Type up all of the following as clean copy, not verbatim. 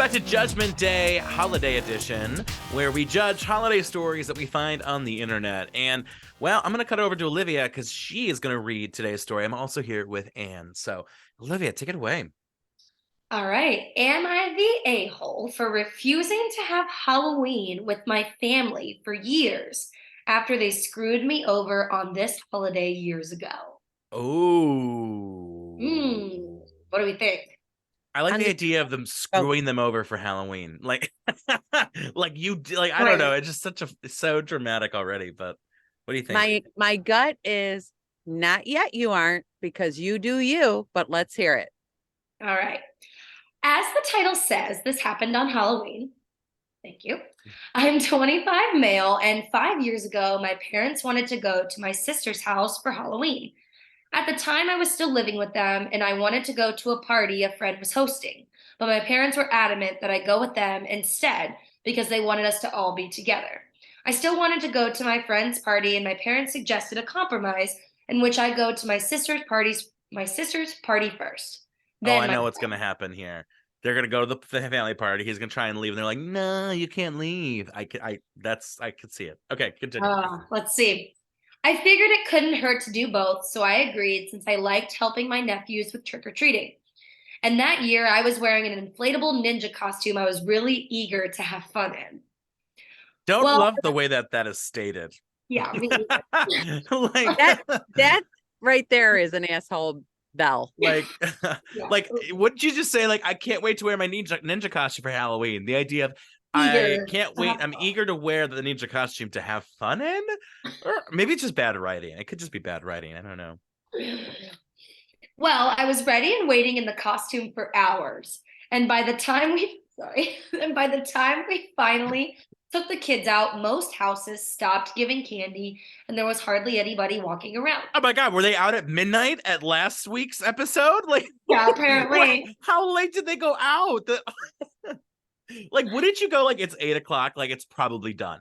back to Judgment Day Holiday Edition, where we judge holiday stories that we find on the internet. And, well, I'm going to cut over to Olivia because she is going to read today's story. I'm also here with Anne. So, Olivia, take it away. All right. Am I the a-hole for refusing to have Halloween with my family for years after they screwed me over on this holiday years ago? Oh. What do we think? I like On the the- idea of them screwing them over for Halloween. Like, like I don't know. It's just it's so dramatic already. But what do you think? My gut is not yet. You aren't, because you do you. But let's hear it. All right. As the title says, this happened on Halloween. Thank you. I'm 25 male, and 5 years ago, my parents wanted to go to my sister's house for Halloween. At the time, I was still living with them, and I wanted to go to a party a friend was hosting. But my parents were adamant that I go with them instead because they wanted us to all be together. I still wanted to go to my friend's party, and my parents suggested a compromise in which I go to my sister's party first. Oh, Then I my know what's going to happen here. They're going to go to the family party. He's going to try and leave. And they're like, no, you can't leave. I could see it. Okay, continue. Let's see. I figured it couldn't hurt to do both, so I agreed since I liked helping my nephews with trick-or-treating. And that year, I was wearing an inflatable ninja costume I was really eager to have fun in. Don't Well, love the way that is stated. yeah, me either. Like That right there is an asshole bell. like Yeah. like wouldn't you just say like I can't wait to wear my ninja costume for Halloween? The idea of Eager I can't to wait. have I'm fun. eager to wear the ninja costume to have fun in, or maybe it's just bad writing. It could just be bad writing. I don't know. Well, I was ready and waiting in the costume for hours. And by the time we and by the time we finally took the kids out, most houses stopped giving candy and there was hardly anybody walking around. Oh my God, were they out at midnight at last week's episode? Like, Yeah, apparently. how late did they go out? Like, wouldn't you go like it's 8 o'clock? Like, it's probably done.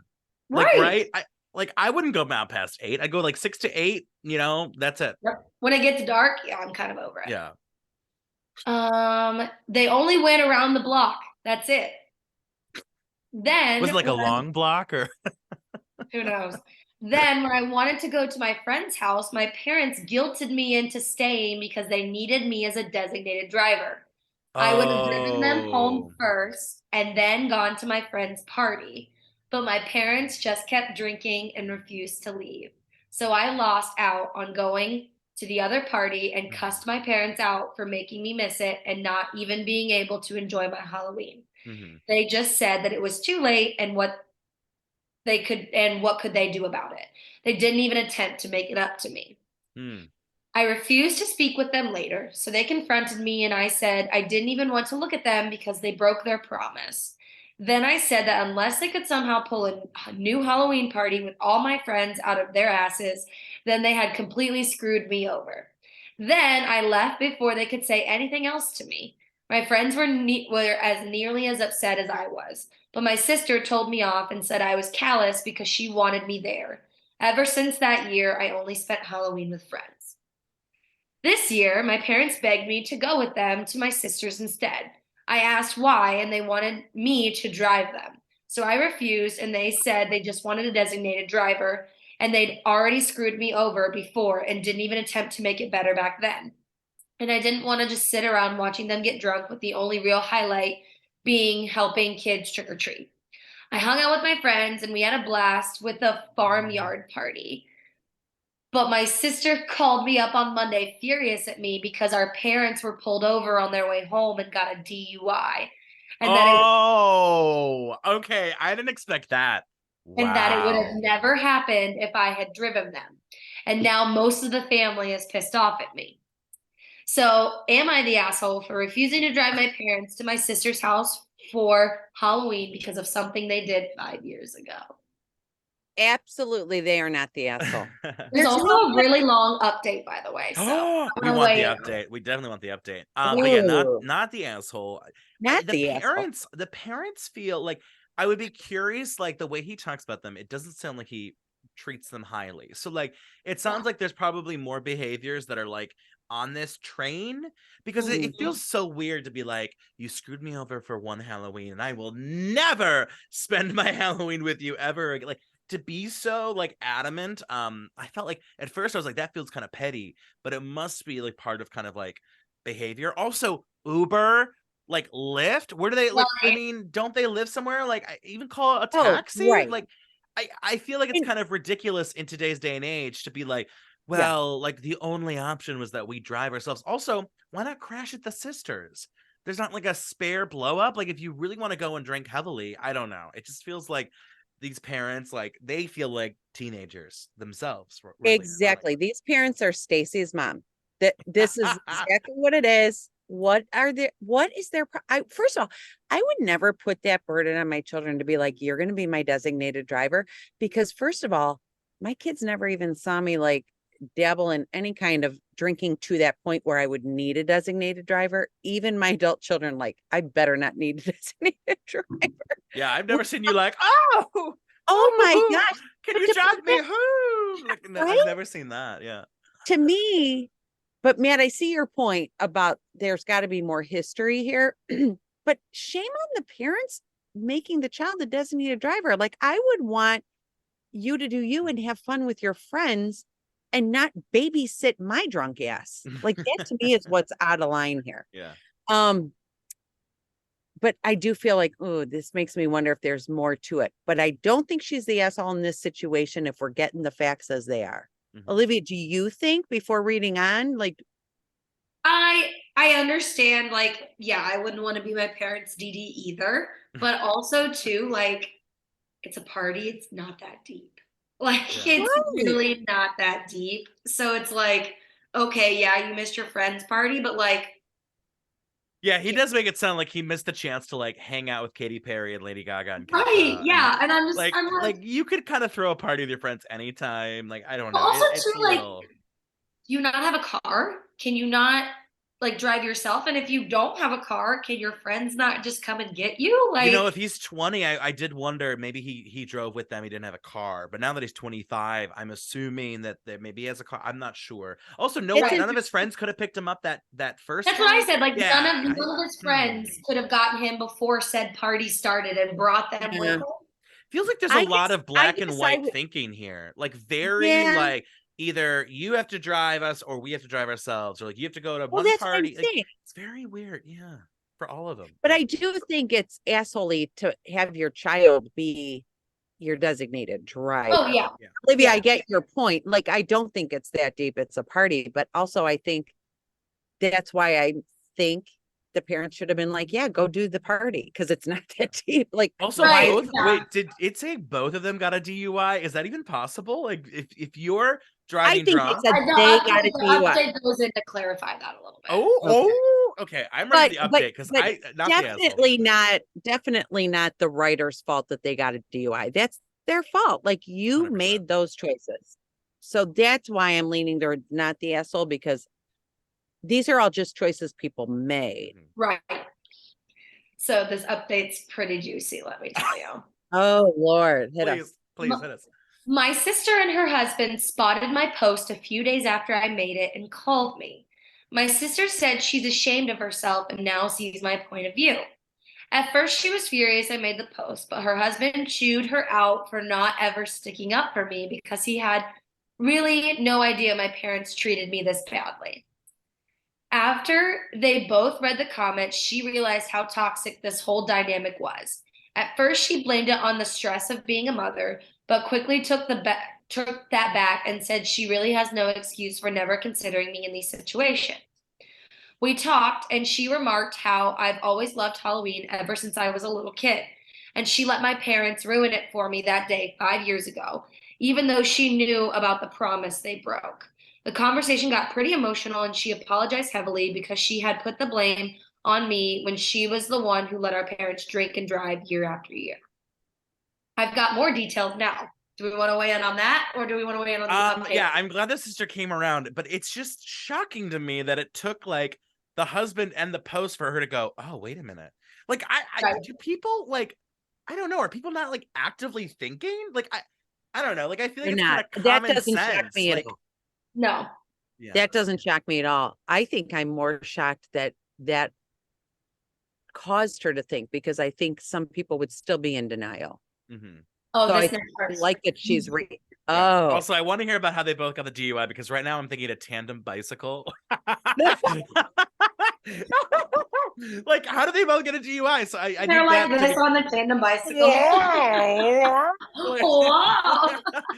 Like, Right. right? I wouldn't go out past 8. I go like 6 to 8. You know, that's it. Yep. When it gets dark, yeah, I'm kind of over it. Yeah. They only went around the block. That's it. Then Was it like a when long block or? who knows? Then when I wanted to go to my friend's house, my parents guilted me into staying because they needed me as a designated driver. I would have driven them home Oh. first and then gone to my friend's party. But my parents just kept drinking and refused to leave. So I lost out on going to the other party and cussed my parents out for making me miss it and not even being able to enjoy my Halloween. Mm-hmm. They just said that it was too late and what could they do about it. They didn't even attempt to make it up to me. Mm. I refused to speak with them later, so they confronted me and I said I didn't even want to look at them because they broke their promise. Then I said that unless they could somehow pull a new Halloween party with all my friends out of their asses, then they had completely screwed me over. Then I left before they could say anything else to me. My friends were as nearly as upset as I was, but my sister told me off and said I was callous because she wanted me there. Ever since that year, I only spent Halloween with friends. This year, my parents begged me to go with them to my sister's instead. I asked why, and they wanted me to drive them. So I refused, and they said they just wanted a designated driver, and they'd already screwed me over before and didn't even attempt to make it better back then. And I didn't want to just sit around watching them get drunk with the only real highlight being helping kids trick or treat. I hung out with my friends, and we had a blast with a farmyard party. But my sister called me up on Monday furious at me because our parents were pulled over on their way home and got a DUI. And Okay. I didn't expect that. that it would have Wow. never happened if I had driven them. And now most of the family is pissed off at me. So, am I the asshole for refusing to drive my parents to my sister's house for Halloween because of something they did 5 years ago? Absolutely, they are not the asshole. There's also a really long update, by the way. So We want the update. We definitely want the update. But yeah, not the asshole. Not the asshole. The parents feel like I would be curious, like the way he talks about them, it doesn't sound like he treats them highly. So like it sounds like there's probably more behaviors that are like on this train, because it feels so weird to be like, you screwed me over for one Halloween and I will never spend my Halloween with you ever again. Like, to be so like adamant, I felt like at first I was like, that feels kind of petty, but it must be like part of kind of like behavior. Also, Uber, like Lyft, where do they like? I Right. mean, don't they live somewhere? Like, even call a Oh, taxi? right. Like, I feel like it's And kind of ridiculous in today's day and age to be like, yeah, well, like the only option was that we drive ourselves. Also, why not crash at the sisters? There's not like a spare blow up. Like, if you really want to go and drink heavily, I don't know. It just feels like these parents, like, they feel like teenagers themselves. Really, exactly. These parents are Stacy's mom. That this is exactly what it is. What is their first of all, I would never put that burden on my children to be like, you're going to be my designated driver, because first of all, my kids never even saw me like dabble in any kind of drinking to that point where I would need a designated driver. Even my adult children, like, I better not need a designated driver. Yeah, I've never seen you like, oh, Oh my ooh, gosh. can But you to drive put me that, home? Like, no, I've right? never seen that. Yeah. To me, but Matt, I see your point about there's got to be more history here. But shame on the parents making the child the designated driver. Like, I would want you to do you and have fun with your friends and not babysit my drunk ass. Like, that to me is what's out of line here. Yeah. Um, but I do feel like, oh, this makes me wonder if there's more to it. But I don't think she's the asshole in this situation if we're getting the facts as they are. Mhm. Olivia, do you think, before reading on, like, I understand, like, yeah, I wouldn't want to be my parents' DD either, but also too, like, it's a party, it's not that deep. Like, Yeah. it's right? really not that deep. So it's like, okay, yeah, you missed your friend's party, but like, Yeah, he yeah, does make it sound like he missed the chance to like hang out with Katy Perry and Lady Gaga and right, Kesha, and yeah. And I'm like, like you could kind of throw a party with your friends anytime. Like, I don't but know, also too, it's a like, little. do you not have a car? Can you not like drive yourself? And if you don't have a car, can your friends not just come and get you? You know, Like, if he's 20, I did wonder maybe he drove with them. He didn't have a car, but now that he's 25, I'm assuming that maybe he has a car. I'm not sure. Also, It's none of his interesting. friends could have picked him up that first that's what I time. said. Like, Yeah, none of his friends could have gotten him before said party started and brought them with Yeah. him. feels like there's a I lot guess, of I black and guess I white would, thinking here. Like, very yeah. like either you have to drive us or we have to drive ourselves, or like you have to go to Well, one that's what I'm party. Like, saying. it's very weird. Yeah, for all of them. But I do think it's assholey to have your child be your designated Oh driver. yeah, Yeah. Olivia, I yeah. get your point. Like, I don't think it's that deep. It's a party, but also I think that's why I think the parents should have been like, yeah, go do the party because it's not that deep. Like, Also, Right. why? both. Yeah. Wait, did it say both of them got a DUI? Is that even possible? Like, if you're I driving think they drunk. said they got a The DUI. update goes in to clarify that a little bit. Oh, Okay. okay. I'm ready But for the update because but I not the asshole. definitely not the writer's fault that they got a DUI. That's their fault. Like, you 100%. made those choices. So that's why I'm leaning toward not the asshole, because these are all just choices people made. Mhm. Right. So this update's pretty juicy, let me tell you. Oh Lord, hit us. Please hit us. My sister and her husband spotted my post a few days after I made it and called me. My sister said she's ashamed of herself and now sees my point of view. At first, she was furious I made the post, but her husband chewed her out for not ever sticking up for me because he had really no idea my parents treated me this badly. After they both read the comments, she realized how toxic this whole dynamic was. At first, she blamed it on the stress of being a mother, but quickly took that back and said she really has no excuse for never considering me in these situations. We talked, and she remarked how I've always loved Halloween ever since I was a little kid, and she let my parents ruin it for me that day 5 years ago, even though she knew about the promise they broke. The conversation got pretty emotional, and she apologized heavily because she had put the blame on me when she was the one who let our parents drink and drive year after year. I've got more details now. Do we want to weigh in on that, or do we want to weigh in on the update? Yeah, I'm glad the sister came around, but it's just shocking to me that it took like the husband and the post for her to go, oh, wait a minute. Like, Right. do people like, I don't know, are people not like actively thinking? Like, I don't know. Like, I feel like They're it's kind not. of That common doesn't shock sense. me at Like, all. No. Yeah. That doesn't shock me at all. I think I'm more shocked that that caused her to think, because I think some people would still be in denial. Mm-hmm. Oh, So this I next part. like that she's Yeah. Oh, Also, I want to hear about how they both got the DUI, because right now I'm thinking a tandem bicycle. Like, how do they both get a DUI? So I They're need like that to this be. on the tandem bicycle. yeah. Wow.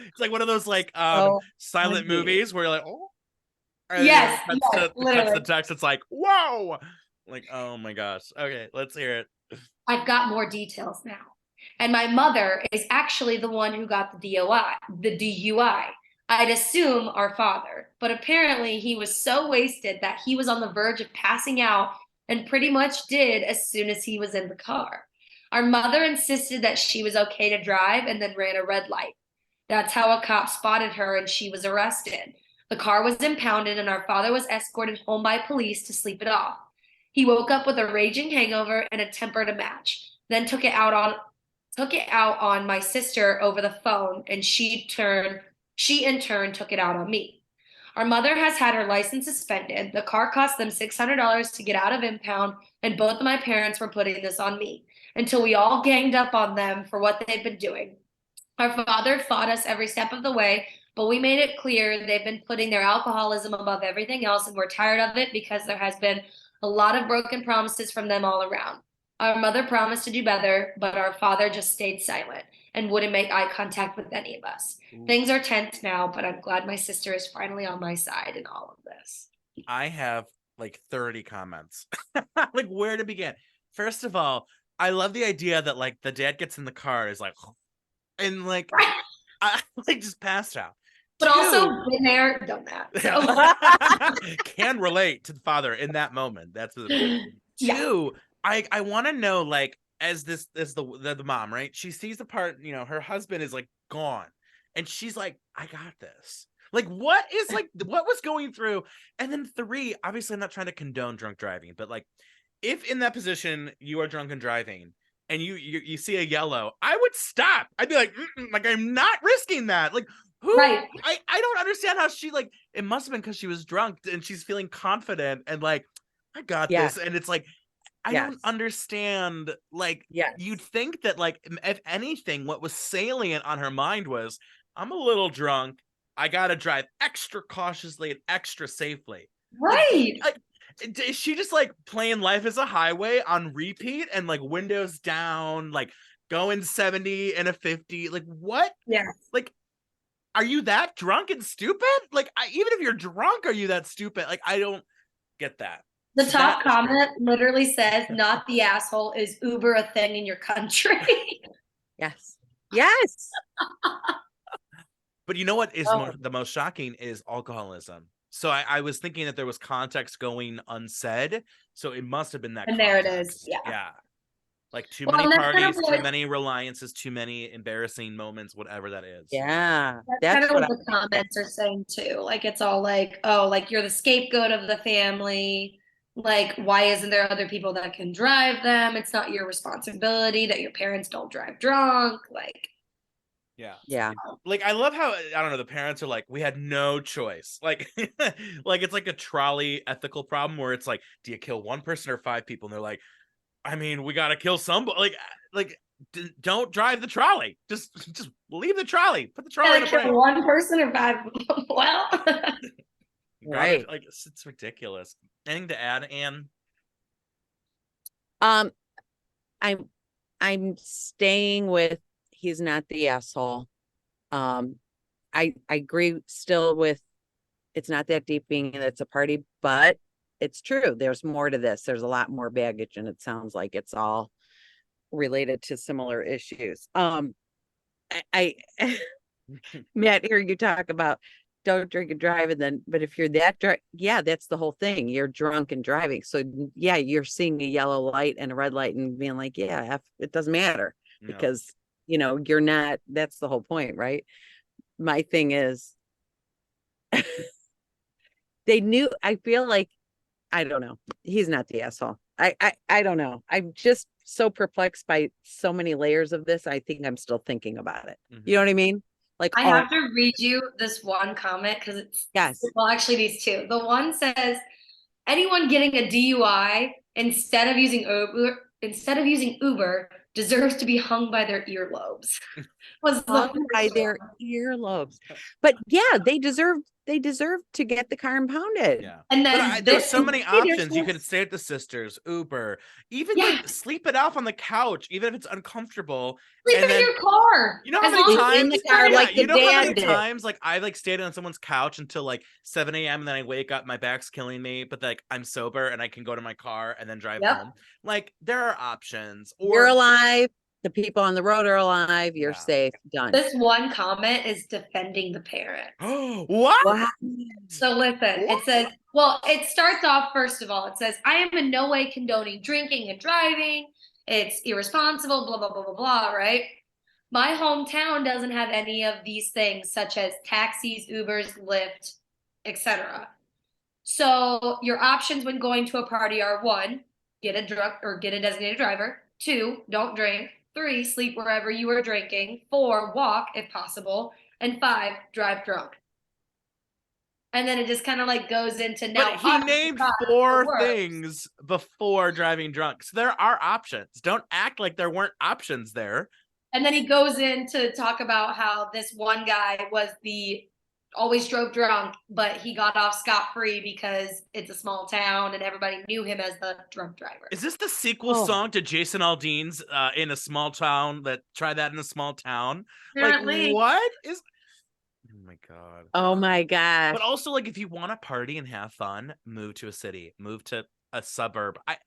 It's like one of those like Oh, silent funny. movies where you're like, oh, and then Yes, it cuts to literally. the text. It's like, whoa, like, oh my gosh. Okay, let's hear it. I've got more details now. And my mother is actually the one who got the DUI, the DUI. I'd assume our father, but apparently he was so wasted that he was on the verge of passing out and pretty much did as soon as he was in the car. Our mother insisted that she was okay to drive and then ran a red light. That's how a cop spotted her and she was arrested. The car was impounded and our father was escorted home by police to sleep it off. He woke up with a raging hangover and a temper to match, then took it out on my sister over the phone, and she in turn took it out on me. Our mother has had her license suspended. The car cost them $600 to get out of impound, and both of my parents were putting this on me until we all ganged up on them for what they've been doing. Our father fought us every step of the way, but we made it clear they've been putting their alcoholism above everything else, and we're tired of it because there has been a lot of broken promises from them all around. Our mother promised to do better, but our father just stayed silent and wouldn't make eye contact with any of us. Ooh. Things are tense now, but I'm glad my sister is finally on my side in all of this. I have like 30 comments. Like, where to begin? First of all, I love the idea that like the dad gets in the car is like, and like, I like just passed out. But Two, also been there, done that. So. can relate to the father in that moment. That's the Yeah. two. I want to know, like, as the mom, right? She sees the part, you know, her husband is like gone, and she's like, I got this. Like, what was going through? And then three, obviously, I'm not trying to condone drunk driving, but like, if in that position you are drunk and driving, and you see a yellow, I would stop. I'd be like, like, I'm not risking that. Like, who? Right. I don't understand how she, like, it must have been because she was drunk and she's feeling confident and like, I got this. And it's like, I don't understand. Like, you'd think that, like, if anything, what was salient on her mind was, I'm a little drunk. I gotta drive extra cautiously and extra safely. Right. Like, is she just like playing life as a highway on repeat and like windows down, like going 70 and a 50? Like, what? Yeah. Like, are you that drunk and stupid? Like, even if you're drunk, are you that stupid? Like, I don't get that. The top comment literally says, not the asshole, is Uber a thing in your country? Yes. Yes. But you know what is the most shocking is alcoholism. So I was thinking that there was context going unsaid. So it must have been that. And context. there it is. Yeah. Yeah. Like, too many parties, too many reliances, too many embarrassing moments, whatever that is. Yeah. That's kind of what the comments are saying too. Like, it's all like, oh, like, you're the scapegoat of the family. Like, why isn't there other people that can drive them? It's not your responsibility that your parents don't drive drunk. Like, yeah. Like, I love how, I don't know, the parents are like, we had no choice. Like, like, it's like a trolley ethical problem where it's like, do you kill one person or five people? And they're like, I mean, we gotta kill somebody. Like, don't drive the trolley. Just leave the trolley. Put the trolley in a break. One person or five. Well, right. Like, it's ridiculous. Anything to add, Anne? I'm staying with, he's not the asshole. I agree still with, it's not that deep being that it's a party, but it's true. There's more to this. There's a lot more baggage, and it sounds like it's all related to similar issues. I Matt, hear you talk about don't drink and drive, and then, but if you're that drunk, yeah, that's the whole thing. You're drunk and driving. So yeah, you're seeing a yellow light and a red light and being like, yeah, it doesn't matter because, you know, you're not, that's the whole point, right? My thing is, they knew, I feel like, I don't know. He's not the asshole. I don't know. I'm just so perplexed by so many layers of this. I think I'm still thinking about it. You know what I mean? Like, I have to read you this one comment because it's yes. well, actually these two. The one says, anyone getting a DUI instead of using Uber deserves to be hung by their earlobes. Was the Hung by first their one. earlobes. But yeah, they deserve to get the car impounded. Yeah. And But then there's this so many Hey, there's options. You no- could stay at the sisters, Uber, even Yeah. like sleep it off on the couch, even if it's uncomfortable. sleep and in then- your car. You know how As many long as times in the it's car not- like you the know how dad many did. times like I like stayed on someone's couch until like 7 a.m. and then I wake up, my back's killing me, but like I'm sober and I can go to my car and then drive Yep. home. Like there are options. You're Or alive. The people on the road are alive. You're Yeah. safe. Done. This one comment is defending the parent. what? Wow. So listen, it says, well, it starts off, first of all, it says, I am in no way condoning drinking and driving. It's irresponsible, blah, blah, blah, blah, blah, right? My hometown doesn't have any of these things, such as taxis, Ubers, Lyft, etc. So your options when going to a party are 1, get a designated driver. 2, don't drink. 3, sleep wherever you are drinking. 4, walk if possible. And 5, drive drunk. And then it just kind of like goes into now. But he named 4 things before driving drunk. So there are options. Don't act like there weren't options there. And then he goes in to talk about how this one guy always drove drunk, but he got off scot-free because it's a small town and everybody knew him as the drunk driver. Is this the sequel song to Jason Aldean's In a Small Town? Try that in a small town? Apparently. Like what is? Oh my god. Oh my gosh. But also, like, if you want to party and have fun, move to a city, move to a suburb. I'm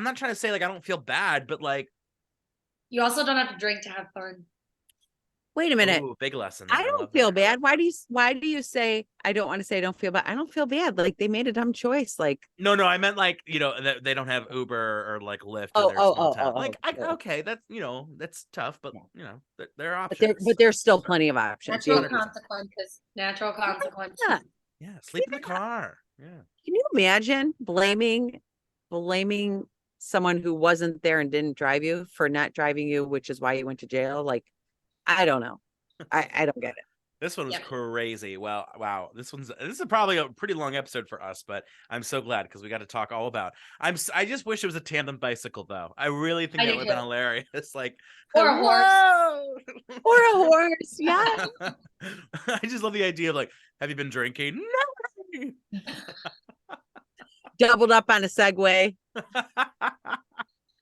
not trying to say like I don't feel bad, but like You also don't have to drink to have fun. Wait a minute. ooh, big lesson. I love don't feel that. bad. Why do you say I don't want to say I don't feel bad? I don't feel bad. Like they made a dumb choice. Like No, I meant like, that they don't have Uber or like Lyft Oh, in their small oh, town. oh, Like, oh. okay, that's that's tough, but there are but options. there's still plenty of options. Natural 100%. consequences. Natural consequences. Yeah. Yeah, sleep in the car. Yeah. Can you imagine blaming someone who wasn't there and didn't drive you for not driving you, which is why you went to jail? Like, I don't know. I don't get it. This one was Yeah. crazy. Well, wow. This is probably a pretty long episode for us, but I'm so glad because we got to talk all about. I just wish it was a tandem bicycle though. I really think I that do would have been too. hilarious. Like Or a horse. whoa! Or a horse. Yeah. I just love the idea of like, have you been drinking? No. Doubled up on a Segway.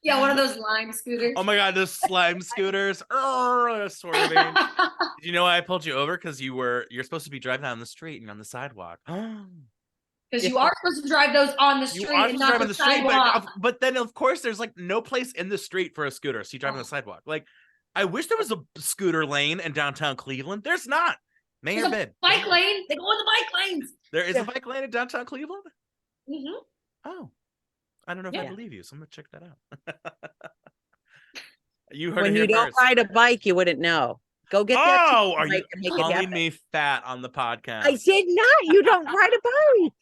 Yeah, one of those Lime scooters. Oh my god, those slime scooters. Swerving. Did you know why I pulled you over? Because you're supposed to be driving down the street and you're on the sidewalk. Because you are supposed to drive those on the street You are and supposed to drive not on the the street, sidewalk. but then of course there's like no place in the street for a scooter, so you drive on the sidewalk. Like, I wish there was a scooter lane in downtown Cleveland. There's not. Mayor There's a bid. bike lane. They go in the bike lanes. There is a bike lane in downtown Cleveland. Mm-hmm. Oh, I don't know if I Yeah. believe you, so I'm gonna check that out. You heard When it here you don't first. ride a bike, you wouldn't know. Go get that. Oh, are you bike and make it calling happen. me fat on the podcast? I did not. You don't ride a bike.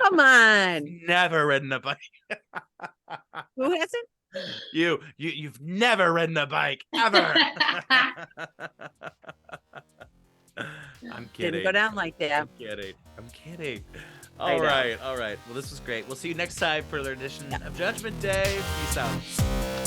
Come on. Never ridden a bike. Who hasn't? You've never ridden a bike ever. I'm kidding. Didn't go down like that. I'm kidding. I know. All right. Well, this was great. We'll see you next time for another edition of Judgment Day. Peace out.